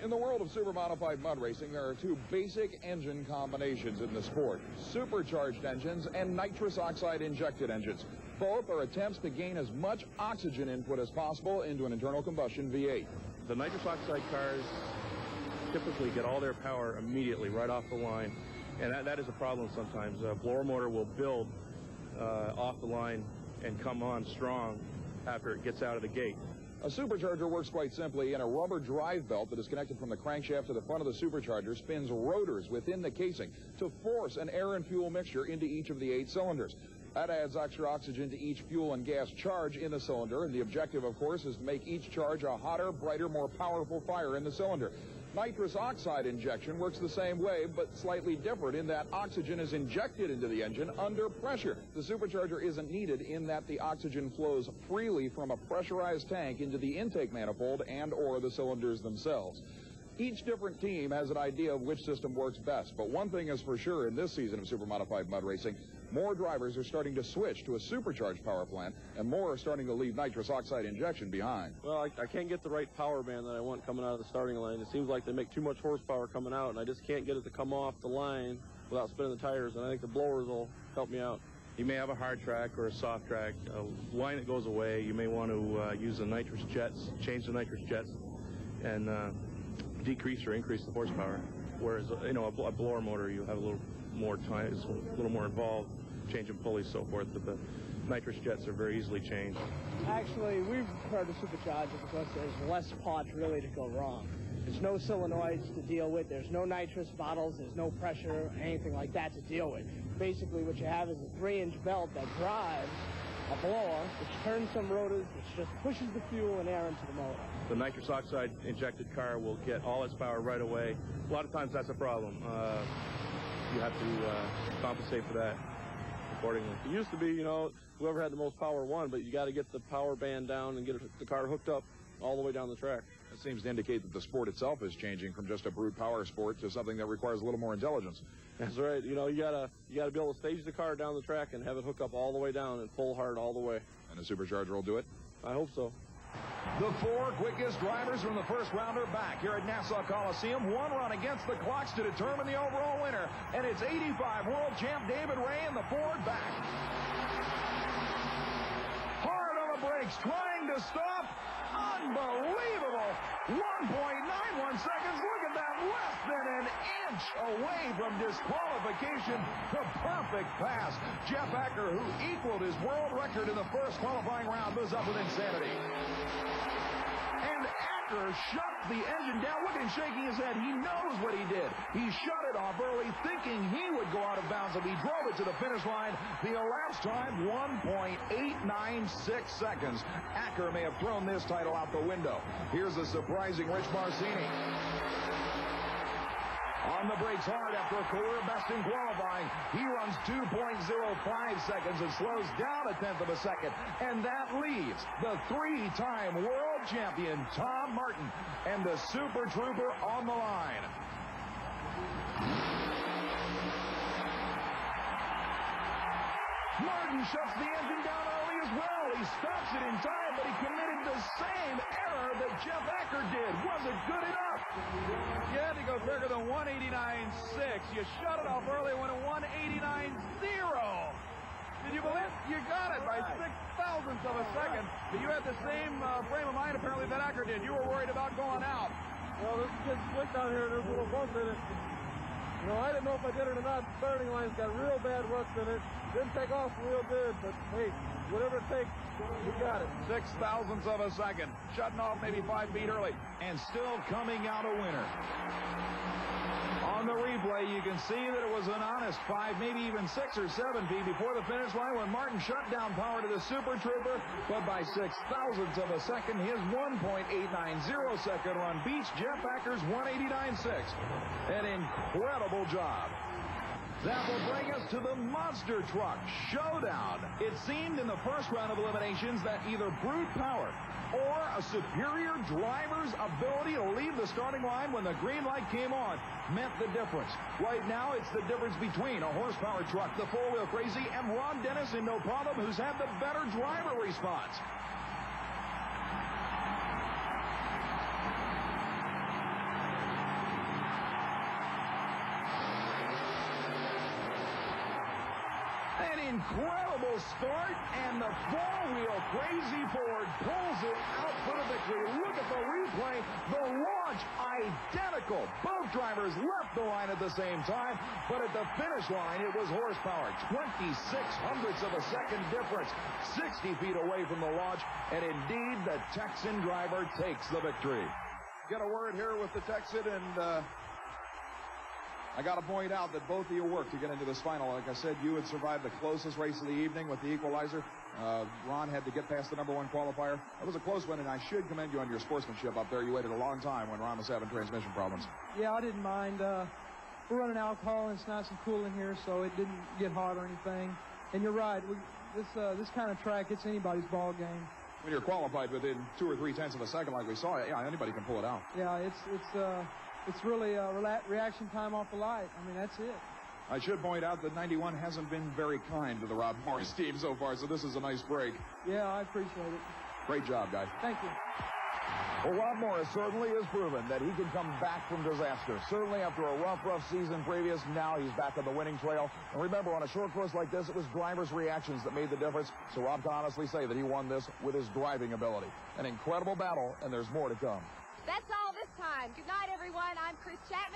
In the world of super modified mud racing, there are two basic engine combinations in the sport: supercharged engines and nitrous oxide injected engines. Both are attempts to gain as much oxygen input as possible into an internal combustion V8. The nitrous oxide cars typically get all their power immediately right off the line, and that is a problem sometimes. A blower motor will build off the line and come on strong after it gets out of the gate. A supercharger works quite simply. In a rubber drive belt that is connected from the crankshaft to the front of the supercharger spins rotors within the casing to force an air and fuel mixture into each of the 8 cylinders. That adds extra oxygen to each fuel and gas charge in the cylinder, and the objective, of course, is to make each charge a hotter, brighter, more powerful fire in the cylinder. Nitrous oxide injection works the same way, but slightly different in that oxygen is injected into the engine under pressure. The supercharger isn't needed in that the oxygen flows freely from a pressurized tank into the intake manifold and/or the cylinders themselves. Each different team has an idea of which system works best, but one thing is for sure in this season of super modified mud racing: more drivers are starting to switch to a supercharged power plant, and more are starting to leave nitrous oxide injection behind. Well, I can't get the right power band that I want coming out of the starting line. It seems like they make too much horsepower coming out, and I just can't get it to come off the line without spinning the tires, and I think the blowers will help me out. You may have a hard track or a soft track, a line that goes away. You may want to use the nitrous jets, change the nitrous jets, and decrease or increase the horsepower. Whereas, you know, a blower motor, you have a little more time, it's a little more involved, changing pulleys, so forth, but the nitrous jets are very easily changed. Actually, we prefer the supercharger because there's less parts really to go wrong. There's no solenoids to deal with, there's no nitrous bottles, there's no pressure, anything like that to deal with. Basically, what you have is a 3-inch belt that drives a blower, which turns some rotors, which just pushes the fuel and air into the motor. The nitrous oxide injected car will get all its power right away. A lot of times that's a problem. You have to compensate for that accordingly. It used to be, you know, whoever had the most power won, but you got to get the power band down and get the car hooked up all the way down the track. It seems to indicate that the sport itself is changing from just a brute power sport to something that requires a little more intelligence. That's right. You know, you gotta be able to stage the car down the track and have it hook up all the way down and full hard all the way. And the supercharger will do it? I hope so. The 4 quickest drivers from the first round are back here at Nassau Coliseum. One run against the clocks to determine the overall winner. And it's 85 world champ David Ray in the Ford back. Hard on the brakes, trying to stop. Unbelievable. 1.91 seconds. Look at that. Less than an inch away from disqualification. The perfect pass. Jeff Acker, who equaled his world record in the first qualifying round, was up with insanity. And Acker shut the engine down. Look at him shaking his head. He knows what he did. He shut it off early, thinking he would go out of bounds, and he drove it to the finish line. The elapsed time, 1.896 seconds. Acker may have thrown this title out the window. Here's the surprising Rich Marcini. On the brakes hard after a career best in qualifying. He runs 2.05 seconds and slows down 1/10 of a second. And that leaves the 3-time world champion, Tom Martin, and the Super Trooper on the line. Martin shuts the engine down early as well. He stops it in time, but he committed the same error that Jeff Acker did. Was it good enough? You had to go quicker than 189.6. You shut it off early when at 189.0. Did you believe? You got it by 0.006 of a second. But you had the same frame of mind apparently that Acker did. You were worried about going out. Well, this kid's slick down here. There's a little bump in it. You know, I didn't know if I did it or not. The starting line's got real bad rust in it. Didn't take off real good, but hey, whatever it takes, we got it. 0.006 of a second. Shutting off maybe 5 feet early. And still coming out a winner. On the replay, you can see that it was an honest 5, maybe even 6 or 7 feet before the finish line when Martin shut down power to the Super Trooper, but by 0.006 of a second, his 1.890 second run beats Jeff Acker's 189.6. An incredible job. That will bring us to the monster truck showdown. It seemed in the first round of eliminations that either brute power or a superior driver's ability to leave the starting line when the green light came on meant the difference. Right now, it's the difference between a horsepower truck, the four-wheel crazy, and Ron Dennis in No Problem, who's had the better driver response. Incredible start, and the four-wheel Crazy Ford pulls it out for the victory. Look at the replay. The launch identical. Both drivers left the line at the same time, but at the finish line, it was horsepower. 26 hundredths of a second difference. 60 feet away from the launch, and indeed, the Texan driver takes the victory. Get a word here with the Texan, and I got to point out that both of you worked to get into this final. Like I said, you had survived the closest race of the evening with the equalizer. Ron had to get past the #1 qualifier. It was a close one, and I should commend you on your sportsmanship up there. You waited a long time when Ron was having transmission problems. Yeah, I didn't mind. We're running alcohol, and it's nice and cool in here, so it didn't get hot or anything. And you're right. This kind of track, it's anybody's ball game. When you're qualified within 2 or 3 tenths of a second like we saw, yeah, anybody can pull it out. Yeah, it's really reaction time off the light. I mean, that's it. I should point out that 91 hasn't been very kind to the Rob Morris team so far, so this is a nice break. Yeah, I appreciate it. Great job, guys. Thank you. Well, Rob Morris certainly has proven that he can come back from disaster. Certainly after a rough season previous, now he's back on the winning trail. And remember, on a short course like this, it was drivers' reactions that made the difference. So Rob can honestly say that he won this with his driving ability. An incredible battle, and there's more to come. That's all this time. Good night, everyone. I'm Chris Chapman.